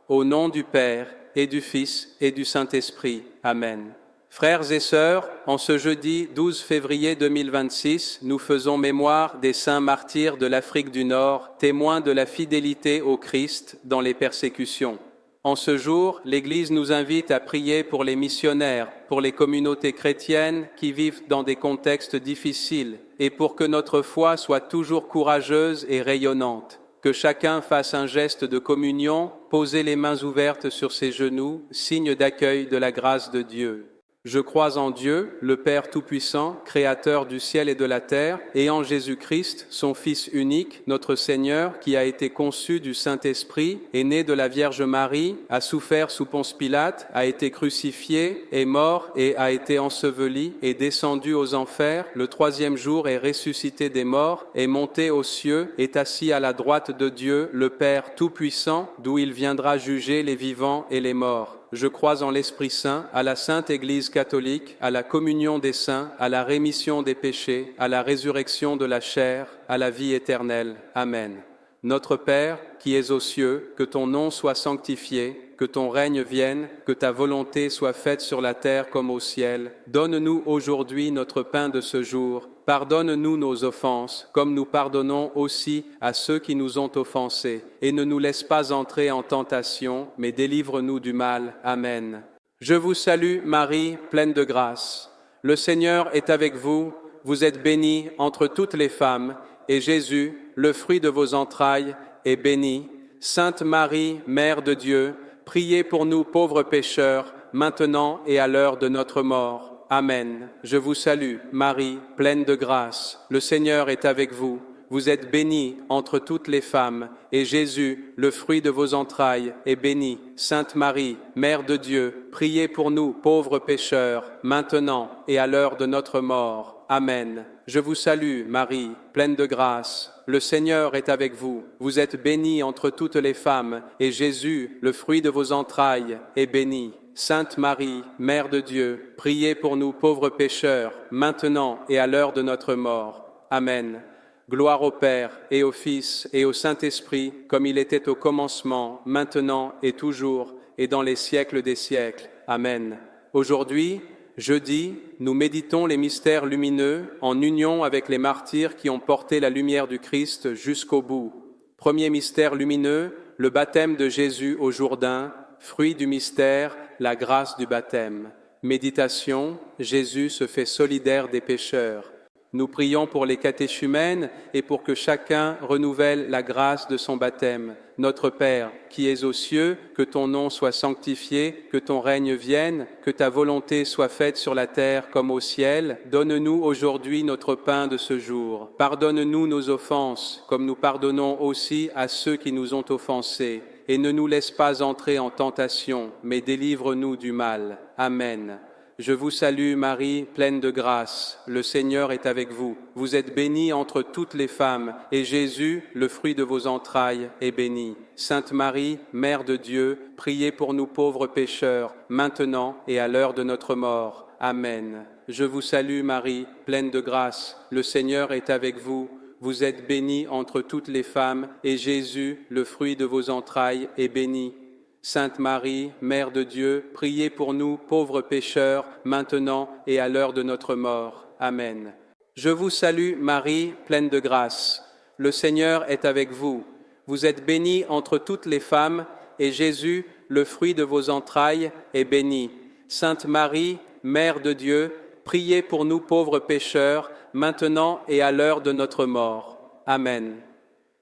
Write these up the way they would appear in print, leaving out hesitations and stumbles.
Au nom du Père, et du Fils, et du Saint-Esprit. Amen. Frères et sœurs, en ce jeudi 12 février 2026, nous faisons mémoire des saints martyrs de l'Afrique du Nord, témoins de la fidélité au Christ dans les persécutions. En ce jour, l'Église nous invite à prier pour les missionnaires, pour les communautés chrétiennes qui vivent dans des contextes difficiles, et pour que notre foi soit toujours courageuse et rayonnante. Que chacun fasse un geste de communion, poser les mains ouvertes sur ses genoux, signe d'accueil de la grâce de Dieu. Je crois en Dieu, le Père Tout-Puissant, Créateur du ciel et de la terre, et en Jésus-Christ, son Fils unique, notre Seigneur, qui a été conçu du Saint-Esprit, est né de la Vierge Marie, a souffert sous Ponce Pilate, a été crucifié, est mort et a été enseveli, est descendu aux enfers, le troisième jour est ressuscité des morts, est monté aux cieux, est assis à la droite de Dieu, le Père Tout-Puissant, d'où il viendra juger les vivants et les morts. Je crois en l'Esprit Saint, à la Sainte Église catholique, à la communion des saints, à la rémission des péchés, à la résurrection de la chair, à la vie éternelle. Amen. Notre Père, qui es aux cieux, que ton nom soit sanctifié, que ton règne vienne, que ta volonté soit faite sur la terre comme au ciel. Donne-nous aujourd'hui notre pain de ce jour. Pardonne-nous nos offenses, comme nous pardonnons aussi à ceux qui nous ont offensés. Et ne nous laisse pas entrer en tentation, mais délivre-nous du mal. Amen. Je vous salue, Marie, pleine de grâce. Le Seigneur est avec vous. Vous êtes bénie entre toutes les femmes, et Jésus, le fruit de vos entrailles, est béni. Sainte Marie, Mère de Dieu, priez pour nous pauvres pécheurs, maintenant et à l'heure de notre mort. Amen. Je vous salue, Marie, pleine de grâce. Le Seigneur est avec vous. Vous êtes bénie entre toutes les femmes, et Jésus, le fruit de vos entrailles, est béni. Sainte Marie, Mère de Dieu, priez pour nous, pauvres pécheurs, maintenant et à l'heure de notre mort. Amen. Je vous salue, Marie, pleine de grâce. Le Seigneur est avec vous. Vous êtes bénie entre toutes les femmes, et Jésus, le fruit de vos entrailles, est béni. Sainte Marie, Mère de Dieu, priez pour nous pauvres pécheurs, maintenant et à l'heure de notre mort. Amen. Gloire au Père, et au Fils, et au Saint-Esprit, comme il était au commencement, maintenant et toujours, et dans les siècles des siècles. Amen. Aujourd'hui, jeudi, nous méditons les mystères lumineux en union avec les martyrs qui ont porté la lumière du Christ jusqu'au bout. Premier mystère lumineux, le baptême de Jésus au Jourdain, fruit du mystère, la grâce du baptême. Méditation, Jésus se fait solidaire des pécheurs. Nous prions pour les catéchumènes et pour que chacun renouvelle la grâce de son baptême. Notre Père, qui es aux cieux, que ton nom soit sanctifié, que ton règne vienne, que ta volonté soit faite sur la terre comme au ciel. Donne-nous aujourd'hui notre pain de ce jour. Pardonne-nous nos offenses, comme nous pardonnons aussi à ceux qui nous ont offensés. Et ne nous laisse pas entrer en tentation, mais délivre-nous du mal. Amen. Je vous salue Marie, pleine de grâce. Le Seigneur est avec vous. Vous êtes bénie entre toutes les femmes, et Jésus, le fruit de vos entrailles, est béni. Sainte Marie, Mère de Dieu, priez pour nous pauvres pécheurs, maintenant et à l'heure de notre mort. Amen. Je vous salue Marie, pleine de grâce. Le Seigneur est avec vous. Vous êtes bénie entre toutes les femmes, et Jésus, le fruit de vos entrailles, est béni. Sainte Marie, Mère de Dieu, priez pour nous, pauvres pécheurs, maintenant et à l'heure de notre mort. Amen. Je vous salue, Marie, pleine de grâce. Le Seigneur est avec vous. Vous êtes bénie entre toutes les femmes, et Jésus, le fruit de vos entrailles, est béni. Sainte Marie, Mère de Dieu, priez pour nous, pauvres pécheurs, maintenant et à l'heure de notre mort. Amen.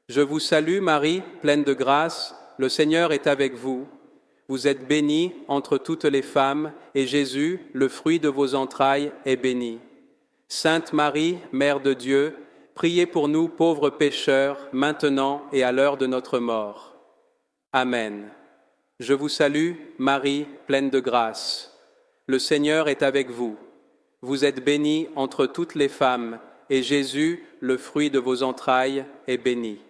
Je vous salue, Marie, pleine de grâce. Le Seigneur est avec vous. Vous êtes bénie entre toutes les femmes, et Jésus, le fruit de vos entrailles, est béni. Sainte Marie, Mère de Dieu, priez pour nous pauvres pécheurs, maintenant et à l'heure de notre mort. Amen. Je vous salue, Marie, pleine de grâce. Le Seigneur est avec vous. Vous êtes bénie entre toutes les femmes, et Jésus, le fruit de vos entrailles, est béni.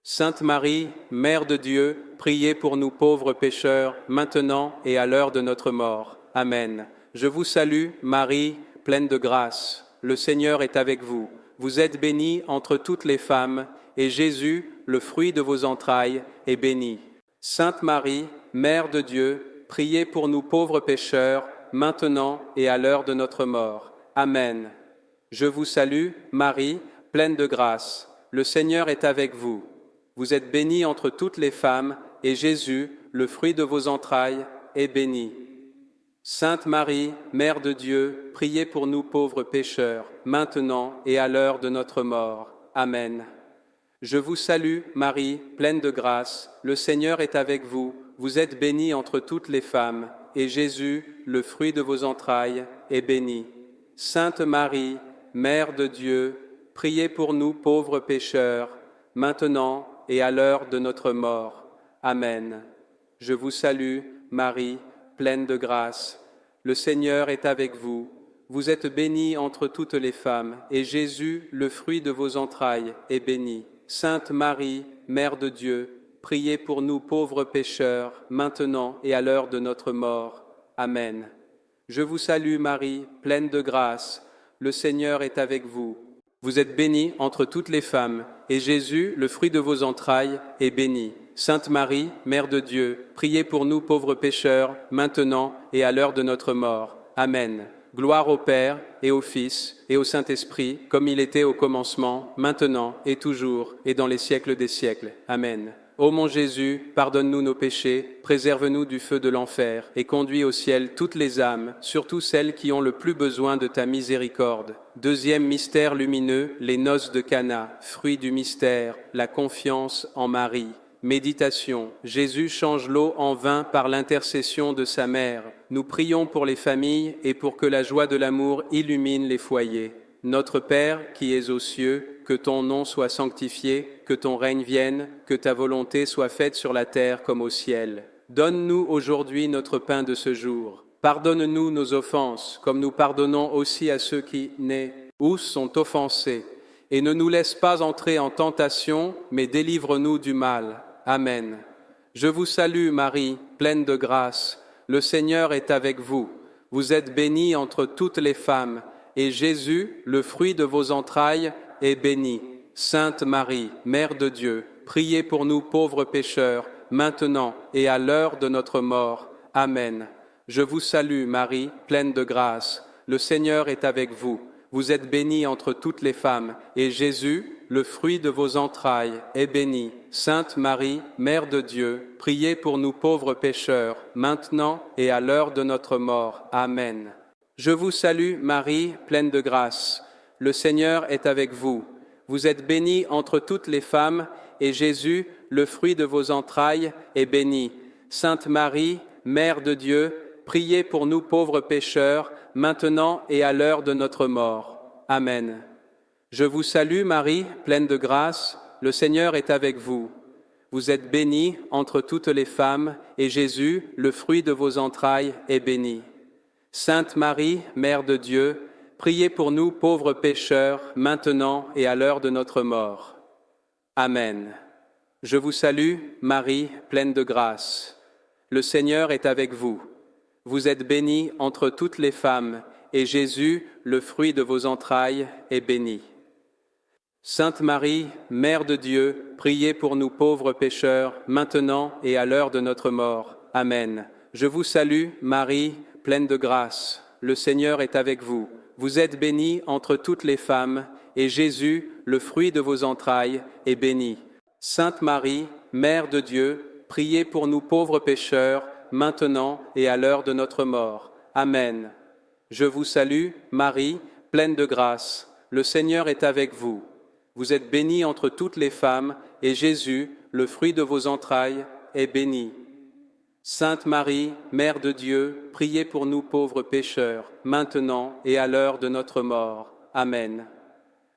Sainte Marie, Mère de Dieu, priez pour nous pauvres pécheurs, maintenant et à l'heure de notre mort. Amen. Je vous salue, Marie, pleine de grâce. Le Seigneur est avec vous. Vous êtes bénie entre toutes les femmes, et Jésus, le fruit de vos entrailles, est béni. Sainte Marie, Mère de Dieu, priez pour nous pauvres pécheurs, maintenant et à l'heure de notre mort. Amen. Je vous salue, Marie, pleine de grâce. Le Seigneur est avec vous. Vous êtes bénie entre toutes les femmes, et Jésus, le fruit de vos entrailles, est béni. Sainte Marie, Mère de Dieu, priez pour nous pauvres pécheurs, maintenant et à l'heure de notre mort. Amen. Je vous salue, Marie, pleine de grâce. Le Seigneur est avec vous. Vous êtes bénie entre toutes les femmes, et Jésus, le fruit de vos entrailles, est béni. Sainte Marie, Mère de Dieu, priez pour nous pauvres pécheurs, maintenant et à l'heure de notre mort. Amen. Je vous salue, Marie, pleine de grâce. Le Seigneur est avec vous. Vous êtes bénie entre toutes les femmes, et Jésus, le fruit de vos entrailles, est béni. Sainte Marie, Mère de Dieu, priez pour nous pauvres pécheurs, maintenant et à l'heure de notre mort. Amen. Je vous salue, Marie, pleine de grâce. Le Seigneur est avec vous. Vous êtes bénie entre toutes les femmes, et Jésus, le fruit de vos entrailles, est béni. Sainte Marie, Mère de Dieu, priez pour nous pauvres pécheurs, maintenant et à l'heure de notre mort. Amen. Gloire au Père, et au Fils, et au Saint-Esprit, comme il était au commencement, maintenant et toujours, et dans les siècles des siècles. Amen. Ô mon Jésus, pardonne-nous nos péchés, préserve-nous du feu de l'enfer, et conduis au ciel toutes les âmes, surtout celles qui ont le plus besoin de ta miséricorde. Deuxième mystère lumineux, les noces de Cana. Fruit du mystère, la confiance en Marie. Méditation. Jésus change l'eau en vin par l'intercession de sa mère. Nous prions pour les familles et pour que la joie de l'amour illumine les foyers. Notre Père qui es aux cieux, que ton nom soit sanctifié, que ton règne vienne, que ta volonté soit faite sur la terre comme au ciel. Donne-nous aujourd'hui notre pain de ce jour. Pardonne-nous nos offenses, comme nous pardonnons aussi à ceux qui, ou sont offensés. Et ne nous laisse pas entrer en tentation, mais délivre-nous du mal. Amen. Je vous salue, Marie, pleine de grâce. Le Seigneur est avec vous. Vous êtes bénie entre toutes les femmes, et Jésus, le fruit de vos entrailles, est béni. Sainte Marie, Mère de Dieu, priez pour nous pauvres pécheurs, maintenant et à l'heure de notre mort. Amen. Je vous salue, Marie, pleine de grâce. Le Seigneur est avec vous. Vous êtes bénie entre toutes les femmes, et Jésus, le fruit de vos entrailles, est béni. Sainte Marie, Mère de Dieu, priez pour nous pauvres pécheurs, maintenant et à l'heure de notre mort. Amen. Je vous salue, Marie, pleine de grâce. Le Seigneur est avec vous. Vous êtes bénie entre toutes les femmes, et Jésus, le fruit de vos entrailles, est béni. Sainte Marie, Mère de Dieu, priez pour nous pauvres pécheurs, maintenant et à l'heure de notre mort. Amen. Je vous salue, Marie, pleine de grâce. Le Seigneur est avec vous. Vous êtes bénie entre toutes les femmes, et Jésus, le fruit de vos entrailles, est béni. Sainte Marie, Mère de Dieu, priez pour nous pauvres pécheurs, maintenant et à l'heure de notre mort. Amen. Je vous salue, Marie, pleine de grâce. Le Seigneur est avec vous. Vous êtes bénie entre toutes les femmes, et Jésus, le fruit de vos entrailles, est béni. Sainte Marie, Mère de Dieu, priez pour nous pauvres pécheurs, maintenant et à l'heure de notre mort. Amen. Je vous salue, Marie, pleine de grâce. Le Seigneur est avec vous. Vous êtes bénie entre toutes les femmes, et Jésus, le fruit de vos entrailles, est béni. Sainte Marie, Mère de Dieu, priez pour nous pauvres pécheurs, maintenant et à l'heure de notre mort. Amen. Je vous salue, Marie, pleine de grâce. Le Seigneur est avec vous. Vous êtes bénie entre toutes les femmes, et Jésus, le fruit de vos entrailles, est béni. Sainte Marie, Mère de Dieu, priez pour nous pauvres pécheurs, maintenant et à l'heure de notre mort. Amen.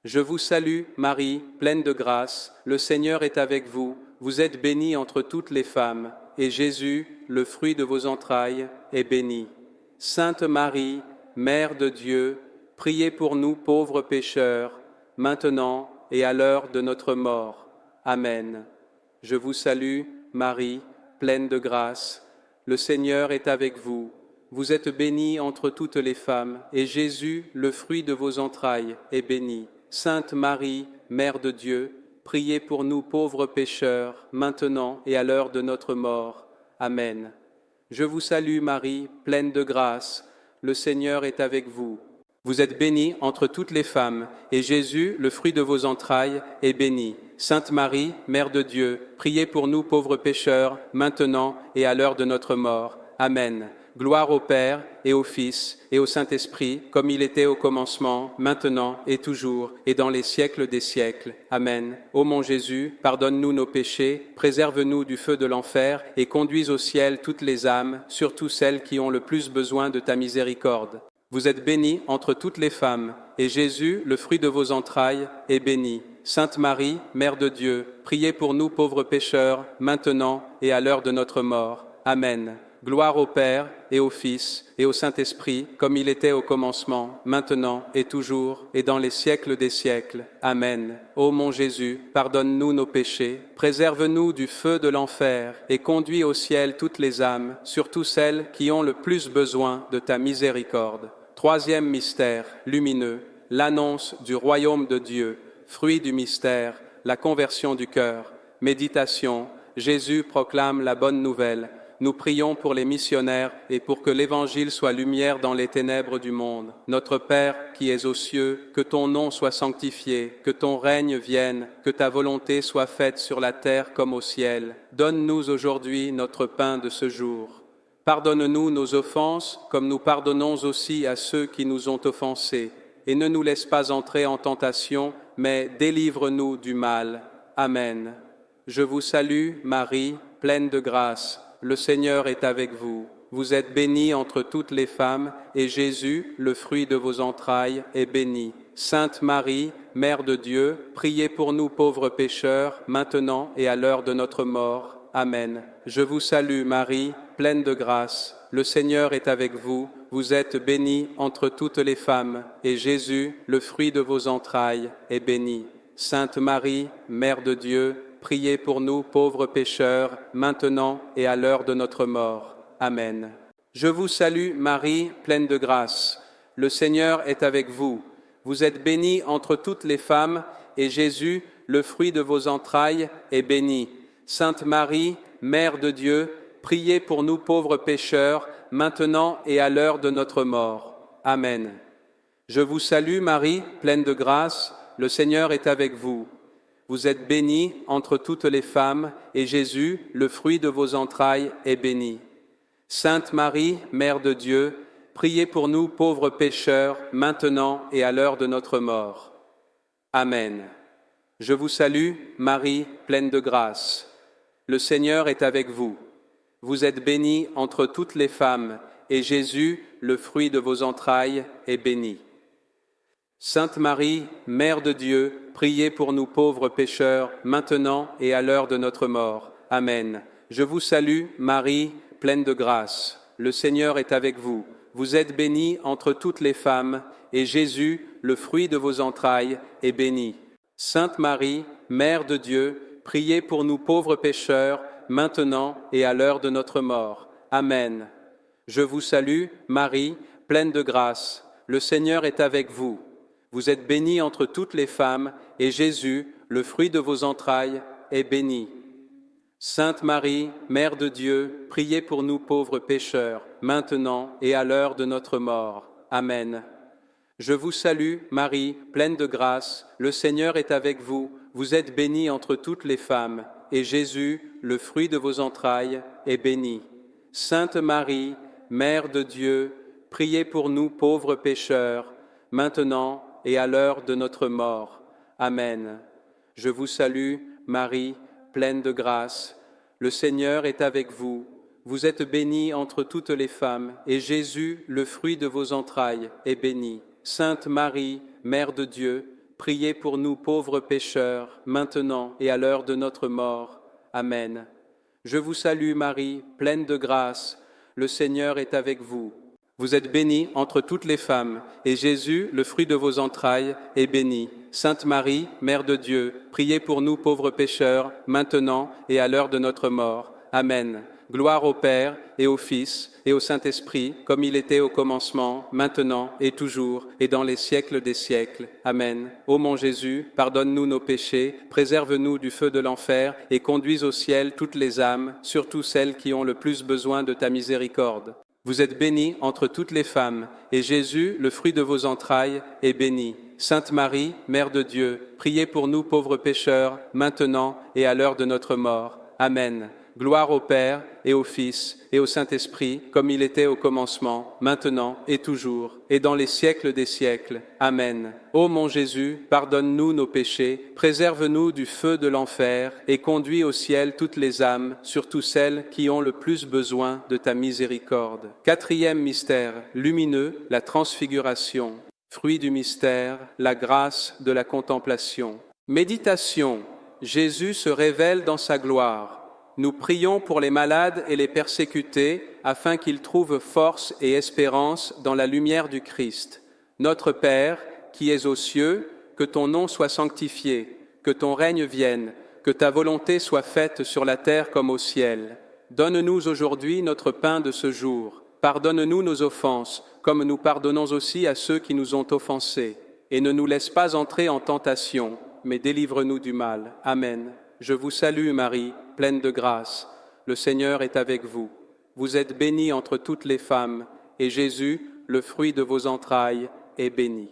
Je vous salue, Marie, pleine de grâce. Le Seigneur est avec vous. Vous êtes bénie entre toutes les femmes, et Jésus, le fruit de vos entrailles, est béni. Sainte Marie, Mère de Dieu, priez pour nous pauvres pécheurs, maintenant et à l'heure de notre mort. Amen. Je vous salue, Marie, pleine de grâce. Le Seigneur est avec vous. Vous êtes bénie entre toutes les femmes, et Jésus, le fruit de vos entrailles, est béni. Sainte Marie, Mère de Dieu, priez pour nous pauvres pécheurs, maintenant et à l'heure de notre mort. Amen. Je vous salue Marie, pleine de grâce, le Seigneur est avec vous. Vous êtes bénie entre toutes les femmes, et Jésus, le fruit de vos entrailles, est béni. Sainte Marie, Mère de Dieu, priez pour nous pauvres pécheurs, maintenant et à l'heure de notre mort. Amen. Gloire au Père, et au Fils, et au Saint-Esprit, comme il était au commencement, maintenant et toujours, et dans les siècles des siècles. Amen. Ô mon Jésus, pardonne-nous nos péchés, préserve-nous du feu de l'enfer, et conduise au ciel toutes les âmes, surtout celles qui ont le plus besoin de ta miséricorde. Vous êtes bénie entre toutes les femmes, et Jésus, le fruit de vos entrailles, est béni. Sainte Marie, Mère de Dieu, priez pour nous pauvres pécheurs, maintenant et à l'heure de notre mort. Amen. Gloire au Père, et au Fils, et au Saint-Esprit, comme il était au commencement, maintenant et toujours, et dans les siècles des siècles. Amen. Ô mon Jésus, pardonne-nous nos péchés, préserve-nous du feu de l'enfer, et conduis au ciel toutes les âmes, surtout celles qui ont le plus besoin de ta miséricorde. Troisième mystère lumineux, l'annonce du royaume de Dieu. Fruit du mystère, la conversion du cœur. Méditation, Jésus proclame la bonne nouvelle. Nous prions pour les missionnaires et pour que l'Évangile soit lumière dans les ténèbres du monde. Notre Père qui es aux cieux, que ton nom soit sanctifié, que ton règne vienne, que ta volonté soit faite sur la terre comme au ciel. Donne-nous aujourd'hui notre pain de ce jour. Pardonne-nous nos offenses, comme nous pardonnons aussi à ceux qui nous ont offensés. Et ne nous laisse pas entrer en tentation, mais délivre-nous du mal. Amen. Je vous salue, Marie, pleine de grâce. Le Seigneur est avec vous. Vous êtes bénie entre toutes les femmes, et Jésus, le fruit de vos entrailles, est béni. Sainte Marie, Mère de Dieu, priez pour nous pauvres pécheurs, maintenant et à l'heure de notre mort. Amen. Je vous salue, Marie, pleine de grâce. Le Seigneur est avec vous. Vous êtes bénie entre toutes les femmes, et Jésus, le fruit de vos entrailles, est béni. Sainte Marie, Mère de Dieu, priez pour nous pauvres pécheurs, maintenant et à l'heure de notre mort. Amen. Je vous salue, Marie, pleine de grâce. Le Seigneur est avec vous. Vous êtes bénie entre toutes les femmes, et Jésus, le fruit de vos entrailles, est béni. Sainte Marie, Mère de Dieu, priez pour nous pauvres pécheurs, maintenant et à l'heure de notre mort. Amen. Je vous salue, Marie, pleine de grâce, le Seigneur est avec vous. Vous êtes bénie entre toutes les femmes, et Jésus, le fruit de vos entrailles, est béni. Sainte Marie, Mère de Dieu, priez pour nous pauvres pécheurs, maintenant et à l'heure de notre mort. Amen. Je vous salue, Marie, pleine de grâce. Le Seigneur est avec vous. Vous êtes bénie entre toutes les femmes, et Jésus, le fruit de vos entrailles, est béni. Sainte Marie, Mère de Dieu, priez pour nous pauvres pécheurs, maintenant et à l'heure de notre mort. Amen. Je vous salue, Marie, pleine de grâce. Le Seigneur est avec vous. Vous êtes bénie entre toutes les femmes, et Jésus, le fruit de vos entrailles, est béni. Sainte Marie, Mère de Dieu, priez pour nous pauvres pécheurs, maintenant et à l'heure de notre mort. Amen. Je vous salue, Marie, pleine de grâce. Le Seigneur est avec vous. Vous êtes bénie entre toutes les femmes, et Jésus, le fruit de vos entrailles, est béni. Sainte Marie, Mère de Dieu, priez pour nous pauvres pécheurs, maintenant et à l'heure de notre mort. Amen. Je vous salue, Marie, pleine de grâce. Le Seigneur est avec vous. Vous êtes bénie entre toutes les femmes, et Jésus, le fruit de vos entrailles, est béni. Sainte Marie, Mère de Dieu, priez pour nous pauvres pécheurs, maintenant et à l'heure de notre mort. Amen. Je vous salue, Marie, pleine de grâce. Le Seigneur est avec vous. Vous êtes bénie entre toutes les femmes, et Jésus, le fruit de vos entrailles, est béni. Sainte Marie, Mère de Dieu, priez pour nous pauvres pécheurs, maintenant et à l'heure de notre mort. Amen. Je vous salue, Marie, pleine de grâce. Le Seigneur est avec vous. Vous êtes bénie entre toutes les femmes, et Jésus, le fruit de vos entrailles, est béni. Sainte Marie, Mère de Dieu, priez pour nous pauvres pécheurs, maintenant et à l'heure de notre mort. Amen. Gloire au Père et au Fils et au Saint-Esprit, comme il était au commencement, maintenant et toujours, et dans les siècles des siècles. Amen. Ô mon Jésus, pardonne-nous nos péchés, préserve-nous du feu de l'enfer, et conduis au ciel toutes les âmes, surtout celles qui ont le plus besoin de ta miséricorde. Vous êtes bénie entre toutes les femmes, et Jésus, le fruit de vos entrailles, est béni. Sainte Marie, Mère de Dieu, priez pour nous pauvres pécheurs, maintenant et à l'heure de notre mort. Amen. Gloire au Père et au Fils et au Saint-Esprit, comme il était au commencement, maintenant et toujours, et dans les siècles des siècles. Amen. Ô mon Jésus, pardonne-nous nos péchés, préserve-nous du feu de l'enfer, et conduis au ciel toutes les âmes, surtout celles qui ont le plus besoin de ta miséricorde. Quatrième mystère lumineux, la transfiguration. Fruit du mystère, la grâce de la contemplation. Méditation. Jésus se révèle dans sa gloire. Nous prions pour les malades et les persécutés, afin qu'ils trouvent force et espérance dans la lumière du Christ. Notre Père, qui es aux cieux, que ton nom soit sanctifié, que ton règne vienne, que ta volonté soit faite sur la terre comme au ciel. Donne-nous aujourd'hui notre pain de ce jour. Pardonne-nous nos offenses, comme nous pardonnons aussi à ceux qui nous ont offensés. Et ne nous laisse pas entrer en tentation, mais délivre-nous du mal. Amen. Je vous salue Marie, pleine de grâce. Le Seigneur est avec vous. Vous êtes bénie entre toutes les femmes, et Jésus, le fruit de vos entrailles, est béni.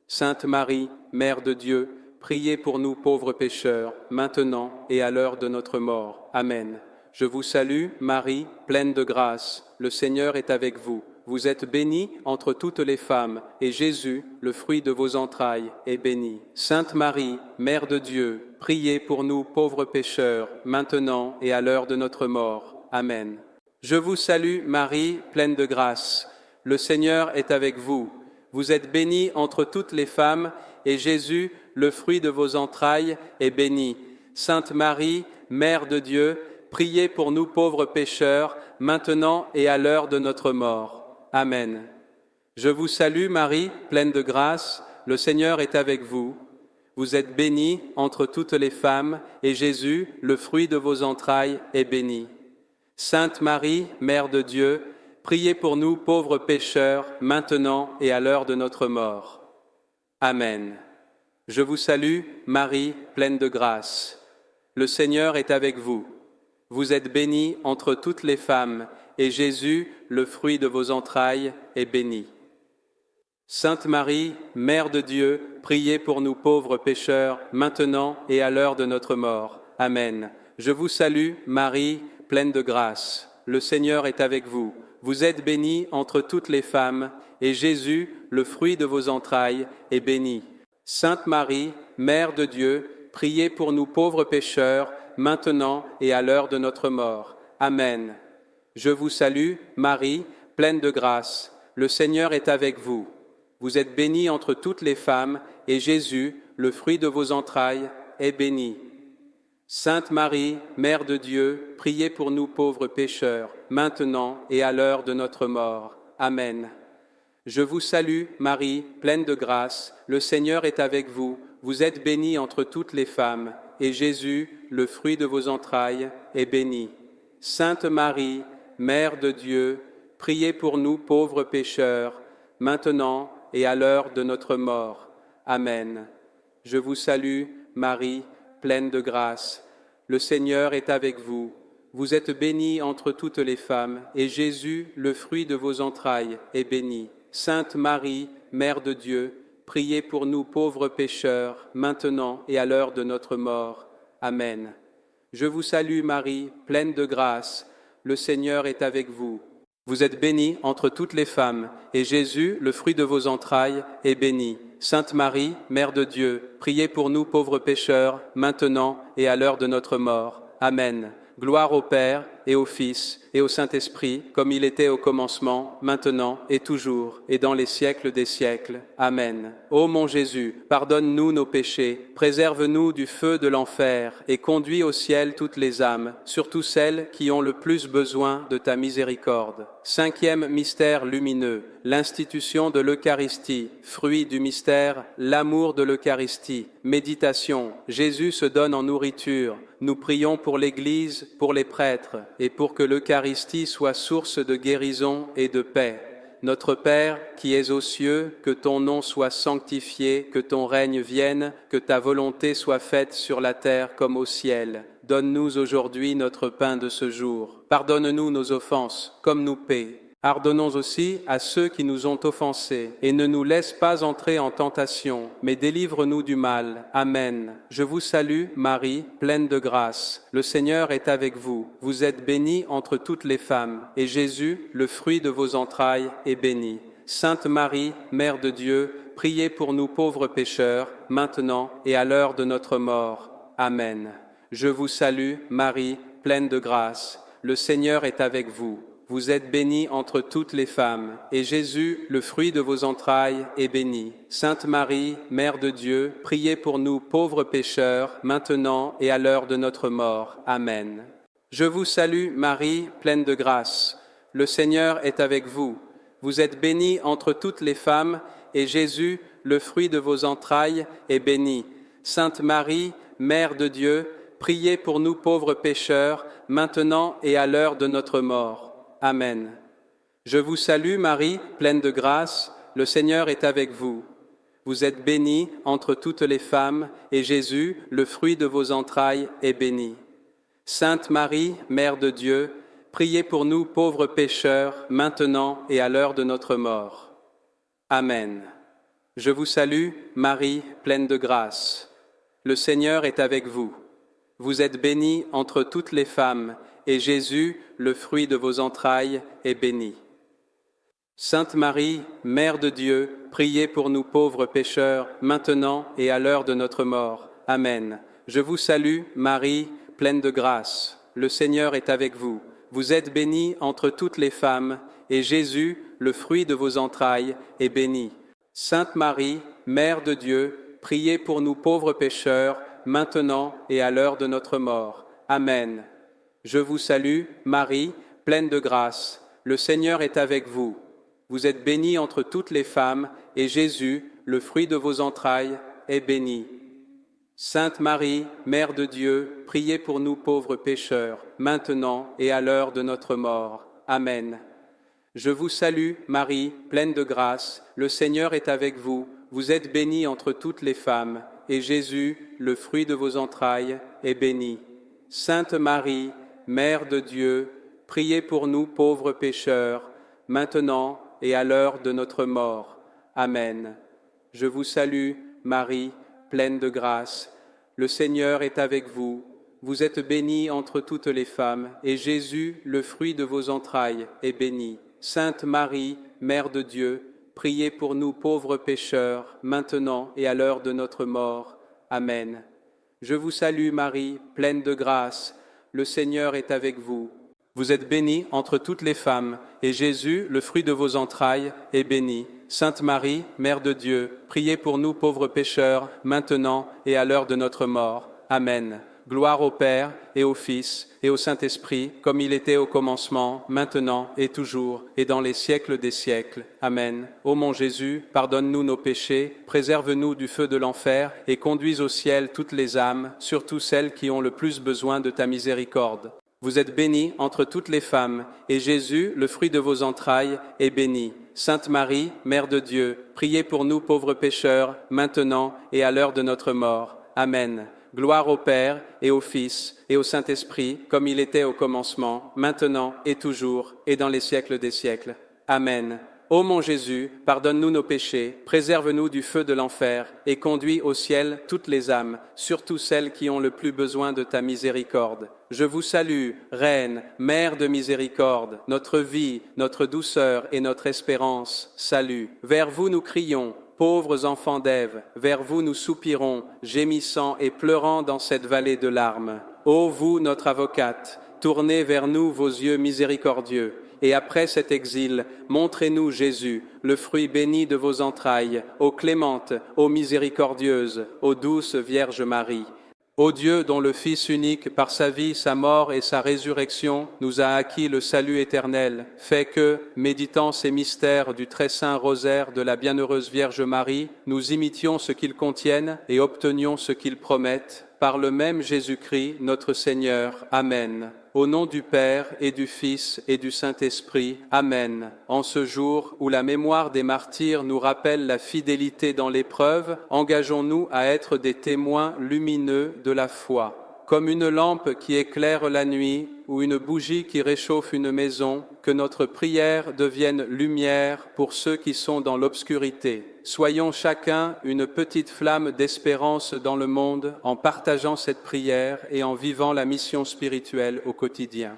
Sainte Marie, Mère de Dieu, priez pour nous pauvres pécheurs, maintenant et à l'heure de notre mort. Amen. Je vous salue, Marie, pleine de grâce. Le Seigneur est avec vous. Vous êtes bénie entre toutes les femmes, et Jésus, le fruit de vos entrailles, est béni. Sainte Marie, Mère de Dieu, priez pour nous pauvres pécheurs, maintenant et à l'heure de notre mort. Amen. Je vous salue, Marie, pleine de grâce. Le Seigneur est avec vous. Vous êtes bénie entre toutes les femmes, et Jésus, le fruit de vos entrailles, est béni. Sainte Marie, Mère de Dieu, priez pour nous pauvres pécheurs, maintenant et à l'heure de notre mort. Amen. Je vous salue Marie, pleine de grâce, le Seigneur est avec vous. Vous êtes bénie entre toutes les femmes, et Jésus, le fruit de vos entrailles, est béni. Sainte Marie, Mère de Dieu, priez pour nous pauvres pécheurs, maintenant et à l'heure de notre mort. Amen. Je vous salue Marie, pleine de grâce. Le Seigneur est avec vous. Vous êtes bénie entre toutes les femmes, et Jésus, le fruit de vos entrailles, est béni. Sainte Marie, Mère de Dieu, priez pour nous pauvres pécheurs, maintenant et à l'heure de notre mort. Amen. Je vous salue, Marie, pleine de grâce. Le Seigneur est avec vous. Vous êtes bénie entre toutes les femmes, et Jésus, le fruit de vos entrailles, est béni. Sainte Marie, Mère de Dieu, priez pour nous pauvres pécheurs, maintenant et à l'heure de notre mort. Amen. Je vous salue, Marie, pleine de grâce. Le Seigneur est avec vous. Vous êtes bénie entre toutes les femmes, et Jésus, le fruit de vos entrailles, est béni. Sainte Marie, Mère de Dieu, priez pour nous pauvres pécheurs, maintenant et à l'heure de notre mort. Amen. Je vous salue, Marie, pleine de grâce. Le Seigneur est avec vous. Vous êtes bénie entre toutes les femmes, et Jésus, le fruit de vos entrailles, est béni. Sainte Marie, Mère de Dieu, priez pour nous pauvres pécheurs, maintenant et à l'heure de notre mort. Amen. Je vous salue, Marie, pleine de grâce. Le Seigneur est avec vous. Vous êtes bénie entre toutes les femmes, et Jésus, le fruit de vos entrailles, est béni. Sainte Marie, Mère de Dieu, priez pour nous pauvres pécheurs, maintenant et à l'heure de notre mort. Amen. Je vous salue, Marie, pleine de grâce. Le Seigneur est avec vous. Vous êtes bénie entre toutes les femmes, et Jésus, le fruit de vos entrailles, est béni. Sainte Marie, Mère de Dieu, priez pour nous pauvres pécheurs, maintenant et à l'heure de notre mort. Amen. Gloire au Père et au Fils et au Saint-Esprit, comme il était au commencement, maintenant et toujours, et dans les siècles des siècles. Amen. Ô mon Jésus, pardonne-nous nos péchés, préserve-nous du feu de l'enfer, et conduis au ciel toutes les âmes, surtout celles qui ont le plus besoin de ta miséricorde. Cinquième mystère lumineux, l'institution de l'Eucharistie, fruit du mystère, l'amour de l'Eucharistie. Méditation, Jésus se donne en nourriture. Nous prions pour l'Église, pour les prêtres. et pour que l'Eucharistie soit source de guérison et de paix. Notre Père, qui es aux cieux, que ton nom soit sanctifié, que ton règne vienne, que ta volonté soit faite sur la terre comme au ciel. Donne-nous aujourd'hui notre pain de ce jour. Pardonne-nous nos offenses, comme nous paie. Pardonnons aussi à ceux qui nous ont offensés, et ne nous laisse pas entrer en tentation, mais délivre-nous du mal. Amen. Je vous salue, Marie, pleine de grâce. Le Seigneur est avec vous. Vous êtes bénie entre toutes les femmes, et Jésus, le fruit de vos entrailles, est béni. Sainte Marie, Mère de Dieu, priez pour nous pauvres pécheurs, maintenant et à l'heure de notre mort. Amen. Je vous salue, Marie, pleine de grâce. Le Seigneur est avec vous. Vous êtes bénie entre toutes les femmes, et Jésus, le fruit de vos entrailles, est béni. Sainte Marie, Mère de Dieu, priez pour nous pauvres pécheurs, maintenant et à l'heure de notre mort. Amen. Je vous salue, Marie, pleine de grâce. Le Seigneur est avec vous. Vous êtes bénie entre toutes les femmes, et Jésus, le fruit de vos entrailles, est béni. Sainte Marie, Mère de Dieu, priez pour nous pauvres pécheurs, maintenant et à l'heure de notre mort. Amen. Je vous salue, Marie, pleine de grâce, le Seigneur est avec vous. Vous êtes bénie entre toutes les femmes, et Jésus, le fruit de vos entrailles, est béni. Sainte Marie, Mère de Dieu, priez pour nous pauvres pécheurs, maintenant et à l'heure de notre mort. Amen. Je vous salue, Marie, pleine de grâce. Le Seigneur est avec vous. Vous êtes bénie entre toutes les femmes, et Jésus, le fruit de vos entrailles, est béni. Sainte Marie, Mère de Dieu, priez pour nous pauvres pécheurs, maintenant et à l'heure de notre mort. Amen. Je vous salue, Marie, pleine de grâce. Le Seigneur est avec vous. Vous êtes bénie entre toutes les femmes, et Jésus, le fruit de vos entrailles, est béni. Sainte Marie, Mère de Dieu, priez pour nous pauvres pécheurs, maintenant et à l'heure de notre mort. Amen. Je vous salue, Marie, pleine de grâce. Le Seigneur est avec vous. Vous êtes bénie entre toutes les femmes, et Jésus, le fruit de vos entrailles, est béni. Sainte Marie, Mère de Dieu, priez pour nous pauvres pécheurs, maintenant et à l'heure de notre mort. Amen. Je vous salue, Marie, pleine de grâce. Le Seigneur est avec vous. Vous êtes bénie entre toutes les femmes, et Jésus, le fruit de vos entrailles, est béni. Sainte Marie, Mère de Dieu, priez pour nous pauvres pécheurs, maintenant et à l'heure de notre mort. Amen. Je vous salue, Marie, pleine de grâce. Le Seigneur est avec vous. Vous êtes bénie entre toutes les femmes, et Jésus, le fruit de vos entrailles, est béni. Sainte Marie, Mère de Dieu, priez pour nous pauvres pécheurs, maintenant et à l'heure de notre mort. Amen. Je vous salue, Marie, pleine de grâce. Le Seigneur est avec vous. Vous êtes bénie entre toutes les femmes, et Jésus, le fruit de vos entrailles, est béni. Sainte Marie, Mère de Dieu, priez pour nous pauvres pécheurs, maintenant et à l'heure de notre mort. Amen. Gloire au Père, et au Fils, et au Saint-Esprit, comme il était au commencement, maintenant et toujours, et dans les siècles des siècles. Amen. Ô mon Jésus, pardonne-nous nos péchés, préserve-nous du feu de l'enfer, et conduis au ciel toutes les âmes, surtout celles qui ont le plus besoin de ta miséricorde. Vous êtes bénie entre toutes les femmes, et Jésus, le fruit de vos entrailles, est béni. Sainte Marie, Mère de Dieu, priez pour nous pauvres pécheurs, maintenant et à l'heure de notre mort. Amen. Gloire au Père, et au Fils, et au Saint-Esprit, comme il était au commencement, maintenant et toujours, et dans les siècles des siècles. Amen. Ô mon Jésus, pardonne-nous nos péchés, préserve-nous du feu de l'enfer, et conduis au ciel toutes les âmes, surtout celles qui ont le plus besoin de ta miséricorde. Je vous salue, Reine, Mère de miséricorde, notre vie, notre douceur et notre espérance. Salut. Vers vous nous crions, pauvres enfants d'Ève, vers vous nous soupirons, gémissant et pleurant dans cette vallée de larmes. Ô vous, notre avocate, tournez vers nous vos yeux miséricordieux, et après cet exil, montrez-nous Jésus, le fruit béni de vos entrailles, ô clémente, ô miséricordieuse, ô douce Vierge Marie. Ô Dieu dont le Fils unique, par sa vie, sa mort et sa résurrection, nous a acquis le salut éternel, fais que, méditant ces mystères du très saint rosaire de la bienheureuse Vierge Marie, nous imitions ce qu'ils contiennent et obtenions ce qu'ils promettent, par le même Jésus-Christ, notre Seigneur. Amen. Au nom du Père et du Fils et du Saint-Esprit. Amen. En ce jour où la mémoire des martyrs nous rappelle la fidélité dans l'épreuve, engageons-nous à être des témoins lumineux de la foi. Comme une lampe qui éclaire la nuit ou une bougie qui réchauffe une maison, que notre prière devienne lumière pour ceux qui sont dans l'obscurité. Soyons chacun une petite flamme d'espérance dans le monde en partageant cette prière et en vivant la mission spirituelle au quotidien.